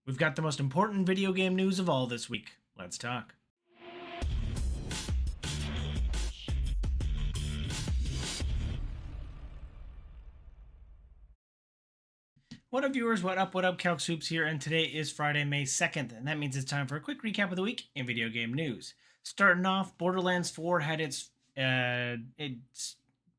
We've got the most important video game news of all this week. Let's talk. What up, viewers? What up? What up? Calc Soups here, and today is Friday, May 2nd, and that means it's time for a quick recap of the week in video game news. Starting off, Borderlands 4 had its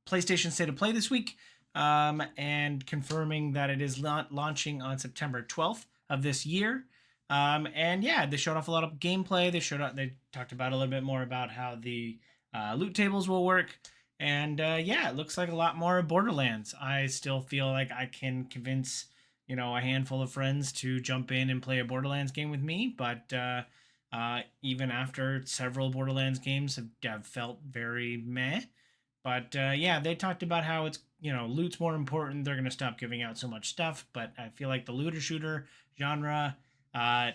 PlayStation State of Play this week, and confirming that it is launching on September 12th of this year. And yeah, they showed off a lot of gameplay. They talked about a little bit more about how the loot tables will work. And yeah, it looks like a lot more of Borderlands. I still feel like I can convince a handful of friends to jump in and play a Borderlands game with me, but even after several Borderlands games have felt very meh. But yeah, they talked about how it's loot's more important. They're gonna stop giving out so much stuff, but I feel like the looter shooter genre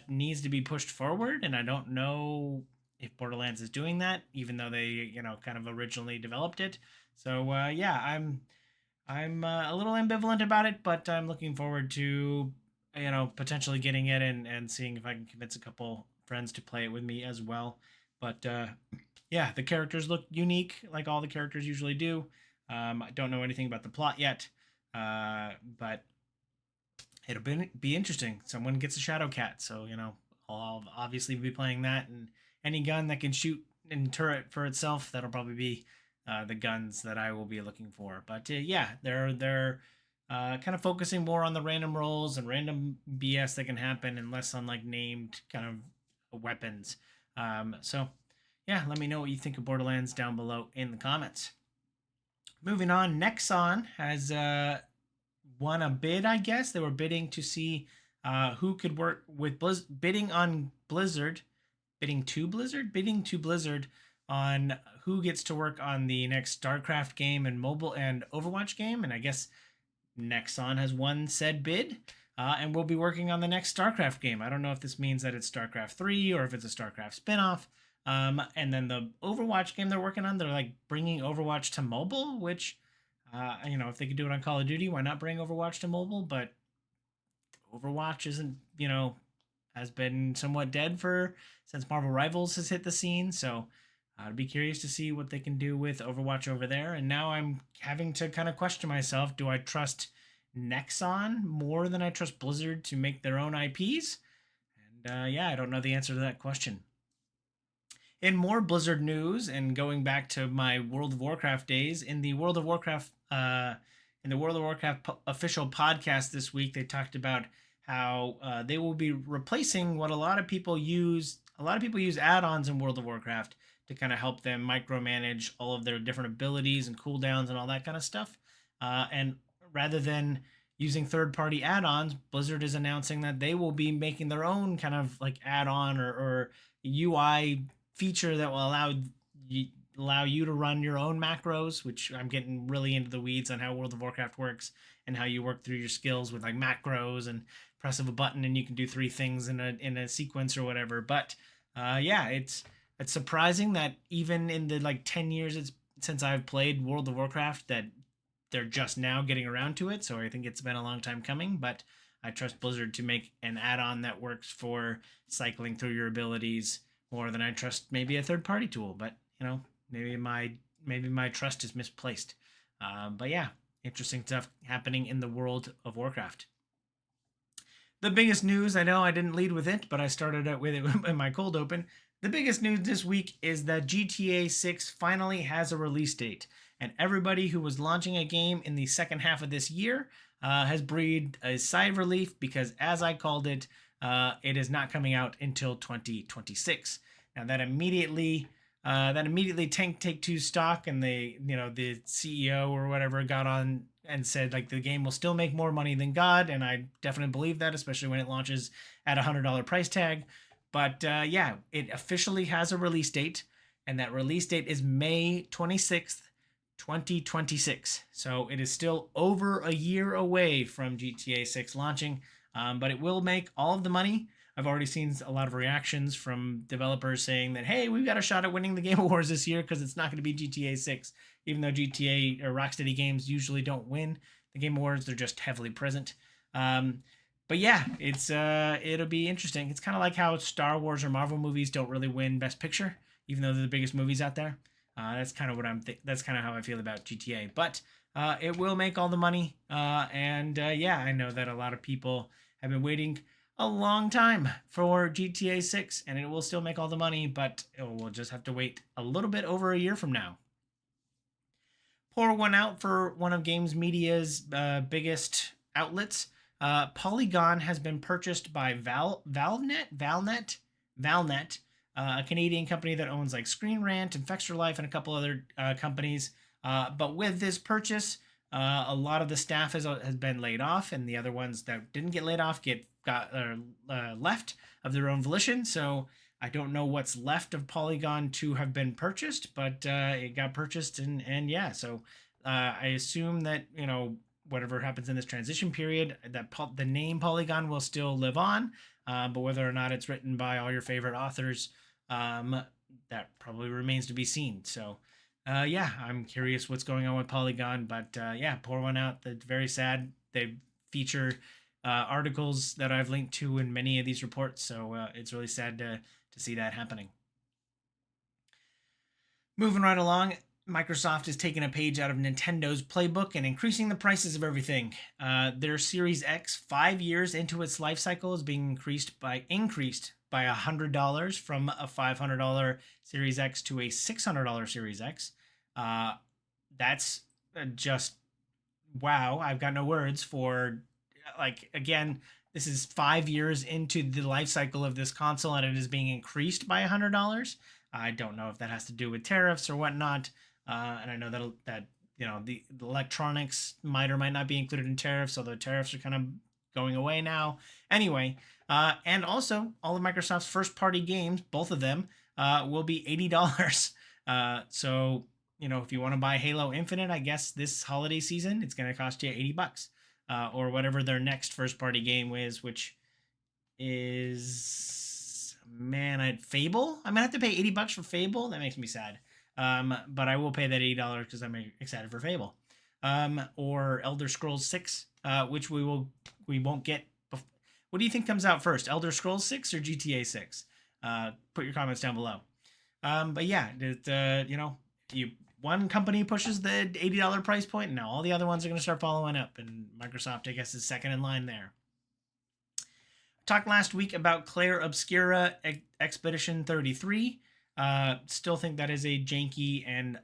needs to be pushed forward, and I don't know if Borderlands is doing that, even though they kind of originally developed it. So yeah, I'm a little ambivalent about it, but I'm looking forward to potentially getting it and seeing if I can convince a couple friends to play it with me as well. But yeah, the characters look unique, like all the characters usually do. I don't know anything about the plot yet, but it'll be interesting. Someone gets a Shadow Cat, so I'll obviously be playing that, and any gun that can shoot and turret for itself, that'll probably be the guns that I will be looking for. But yeah, they're kind of focusing more on the random rolls and random BS that can happen, and less on like named kind of weapons. So yeah, let me know what you think of Borderlands down below in the comments. Moving on, Nexon has won a bid, I guess. They were bidding to see who could work with bidding on Blizzard, bidding to Blizzard on who gets to work on the next StarCraft game and mobile and Overwatch game. And I guess Nexon has won said bid and will be working on the next StarCraft game. I don't know if this means that it's StarCraft 3 or if it's a StarCraft spinoff. And then the Overwatch game they're working on, they're like bringing Overwatch to mobile, which, if they could do it on Call of Duty, why not bring Overwatch to mobile? But Overwatch isn't, has been somewhat dead since Marvel Rivals has hit the scene. So I'd be curious to see what they can do with Overwatch over there. And now I'm having to kind of question myself: do I trust Nexon more than I trust Blizzard to make their own IPs? And yeah, I don't know the answer to that question. In more Blizzard news, and going back to my World of Warcraft days, in the World of Warcraft official podcast this week, they talked about how they will be replacing what a lot of people use. A lot of people use add-ons in World of Warcraft to kind of help them micromanage all of their different abilities and cooldowns and all that kind of stuff. And rather than using third-party add-ons, Blizzard is announcing that they will be making their own kind of like add-on or UI feature that will allow you to run your own macros, which I'm getting really into the weeds on how World of Warcraft works and how you work through your skills with like macros and press of a button and you can do 3 things in a sequence or whatever. But yeah, it's surprising that even in the like 10 years since I've played World of Warcraft that they're just now getting around to it. So I think it's been a long time coming, but I trust Blizzard to make an add-on that works for cycling through your abilities more than I trust maybe a third-party tool. But maybe my trust is misplaced. But yeah, interesting stuff happening in the World of Warcraft. The biggest news, I know I didn't lead with it, but I started out with it in my cold open. The biggest news this week is that GTA 6 finally has a release date, and everybody who was launching a game in the second half of this year has breathed a sigh of relief, because as I called it, it is not coming out until 2026. Now that immediately Take-Two stock, and the CEO or whatever got on and said like the game will still make more money than God, and I definitely believe that, especially when it launches at $100 price tag. But yeah, it officially has a release date, and that release date is May 26th, 2026. So it is still over a year away from GTA 6 launching, but it will make all of the money. I've already seen a lot of reactions from developers saying that, hey, we've got a shot at winning the Game Awards this year because it's not going to be GTA 6, even though GTA or Rocksteady games usually don't win the Game Awards. They're just heavily present. but yeah, it's it'll be interesting. It's kind of like how Star Wars or Marvel movies don't really win Best Picture, even though they're the biggest movies out there. That's kind of what that's kind of how I feel about GTA. But it will make all the money, and yeah, I know that a lot of people have been waiting a long time for GTA 6, and it will still make all the money, but we'll just have to wait a little bit over a year from now. Pour one out for one of Games Media's biggest outlets. Polygon has been purchased by Valnet, a Canadian company that owns like Screen Rant and Fextra Life and a couple other companies. But with this purchase, a lot of the staff has been laid off, and the other ones that didn't get laid off got left of their own volition. So I don't know what's left of Polygon to have been purchased, but it got purchased, and yeah. So I assume that whatever happens in this transition period, that the name Polygon will still live on, but whether or not it's written by all your favorite authors, that probably remains to be seen. So yeah, I'm curious what's going on with Polygon, but yeah, pour one out. That's very sad. They feature articles that I've linked to in many of these reports, so it's really sad to see that happening. Moving right along, Microsoft is taking a page out of Nintendo's playbook and increasing the prices of everything. Their Series X, 5 years into its life cycle, is being increased by $100 from a $500 Series X to a $600 Series X. That's just wow. I've got no words for, like, again, this is 5 years into the life cycle of this console, and it is being increased by $100. I don't know if that has to do with tariffs or whatnot. And I know that the electronics might or might not be included in tariffs, although tariffs are kind of going away now. Anyway, and also all of Microsoft's first-party games, both of them, will be $80. So if you want to buy Halo Infinite, I guess this holiday season, it's going to cost you $80. Or whatever their next first-party game is, which is Fable. I'm gonna have to pay $80 for Fable. That makes me sad. But I will pay that $80 because I'm excited for Fable. Or Elder Scrolls 6, which we won't get. What do you think comes out first, Elder Scrolls 6 or GTA 6? Put your comments down below. But yeah, one company pushes the $80 price point, and now all the other ones are going to start following up, and Microsoft, I guess, is second in line there. Talked last week about Claire Obscura Expedition 33. Still think that is a janky and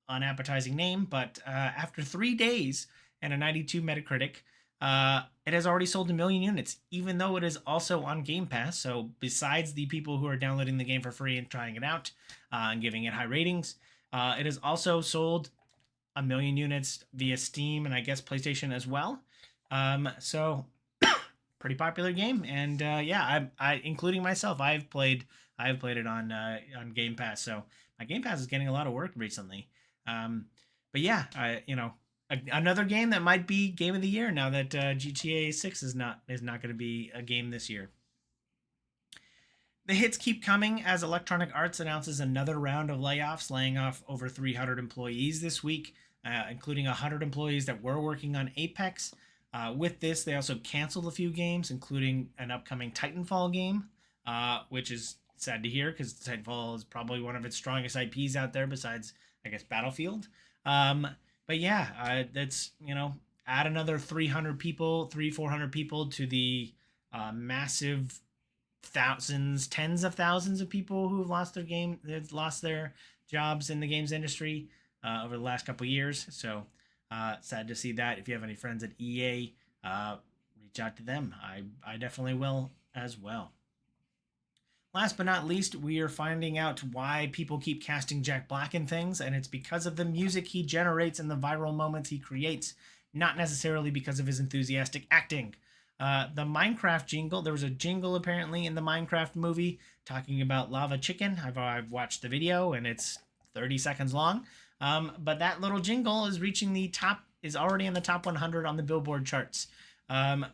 unappetizing name, but after 3 days and a 92 Metacritic, it has already sold 1 million units, even though it is also on Game Pass. So besides the people who are downloading the game for free and trying it out and giving it high ratings, it has also sold 1 million units via Steam and I guess PlayStation as well. So pretty popular game, and yeah, I including myself, I've played it on Game Pass. So my Game Pass is getting a lot of work recently. But yeah, another game that might be game of the year now that GTA 6 is not going to be a game this year. The hits keep coming as Electronic Arts announces another round of layoffs, laying off over 300 employees this week, including 100 employees that were working on Apex. With this, they also canceled a few games, including an upcoming Titanfall game, which is sad to hear because Titanfall is probably one of its strongest IPs out there besides, I guess, Battlefield. But yeah, that's, add another 400 people to the massive tens of thousands of people who have lost their jobs in the games industry over the last couple years. So sad to see that. If you have any friends at EA, reach out to them. I definitely will as well. Last but not least, we are finding out why people keep casting Jack Black in things, and it's because of the music he generates and the viral moments he creates, not necessarily because of his enthusiastic acting. The Minecraft jingle, there was a jingle apparently in the Minecraft movie talking about lava chicken. I've watched the video and it's 30 seconds long. But that little jingle is already in the top 100 on the Billboard charts.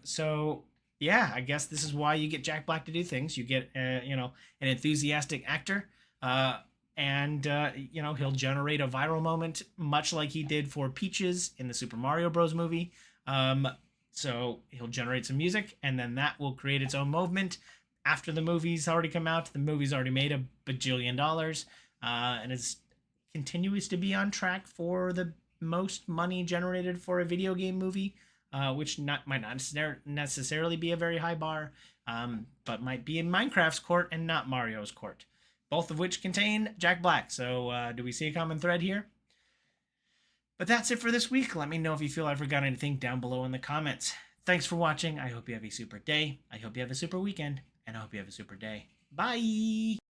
So yeah, I guess this is why you get Jack Black to do things. You get, an enthusiastic actor, and he'll generate a viral moment, much like he did for Peaches in the Super Mario Bros. Movie. So he'll generate some music, and then that will create its own movement. After the movie's already come out, the movie's already made a bajillion dollars, and is continues to be on track for the most money generated for a video game movie, which might not necessarily be a very high bar, but might be in Minecraft's court and not Mario's court, both of which contain Jack Black. So do we see a common thread here? But that's it for this week. Let me know if you feel I forgot anything down below in the comments. Thanks for watching. I hope you have a super day. I hope you have a super weekend. And I hope you have a super day. Bye!